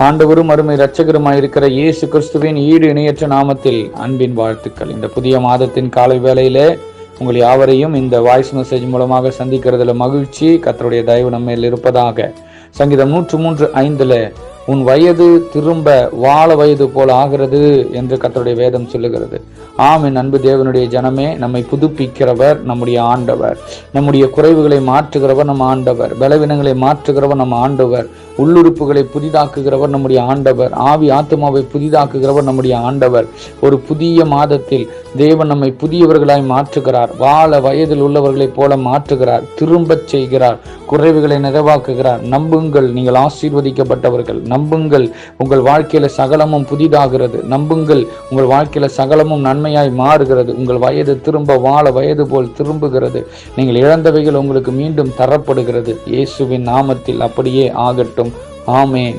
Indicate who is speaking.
Speaker 1: ஆண்டவரும் அருமை இரட்சகருமாயிருக்கிற இயேசு கிறிஸ்துவின் ஈடு இணையற்ற நாமத்தில் அன்பின் வாழ்த்துக்கள். இந்த புதிய மாதத்தின் காலை வேளையிலே உங்கள் யாவரையும் இந்த வாய்ஸ் மெசேஜ் மூலமாக சந்திக்கிறதுல மகிழ்ச்சி. கர்த்தருடைய தயவு நம்ம மேல் இருப்பதாக. சங்கீதம் 103:5 உன் வயது திரும்ப வாழ வயது போல ஆகிறது என்று கர்த்தருடைய வேதம் சொல்லுகிறது. என் அன்பு தேவனுடைய ஜனமே, நம்மை புதுப்பிக்கிறவர் நம்முடைய ஆண்டவர். நம்முடைய குறைவுகளை மாற்றுகிறவர் நம்ம ஆண்டவர். பலவீனங்களை மாற்றுகிறவர் நம்ம ஆண்டவர். உள்ளுறுப்புகளை புதிதாக்குகிறவர் நம்முடைய ஆண்டவர். ஆவி ஆத்மாவை புதிதாக்குகிறவர் நம்முடைய ஆண்டவர். ஒரு புதிய மாதத்தில் தேவன் நம்மை புதியவர்களாய் மாற்றுகிறார். வாழ வயதில் உள்ளவர்களைப் போல மாற்றுகிறார். திரும்பச் செய்கிறார். குறைவுகளை நிறைவாக்குகிறார். நம்புங்கள், நீங்கள் ஆசீர்வதிக்கப்பட்டவர்கள். நம்புங்கள், உங்கள் வாழ்க்கையில சகலமும் புதிதாகிறது. நம்புங்கள், உங்கள் வாழ்க்கையில சகலமும் நன்மையாய் மாறுகிறது. உங்கள் வயது திரும்ப வாழ வயது போல் திரும்புகிறது. நீங்கள் இழந்தவைகள் உங்களுக்கு மீண்டும் தரப்படுகிறது. இயேசுவின் நாமத்தில் அப்படியே ஆகட்டும். ஆமென்.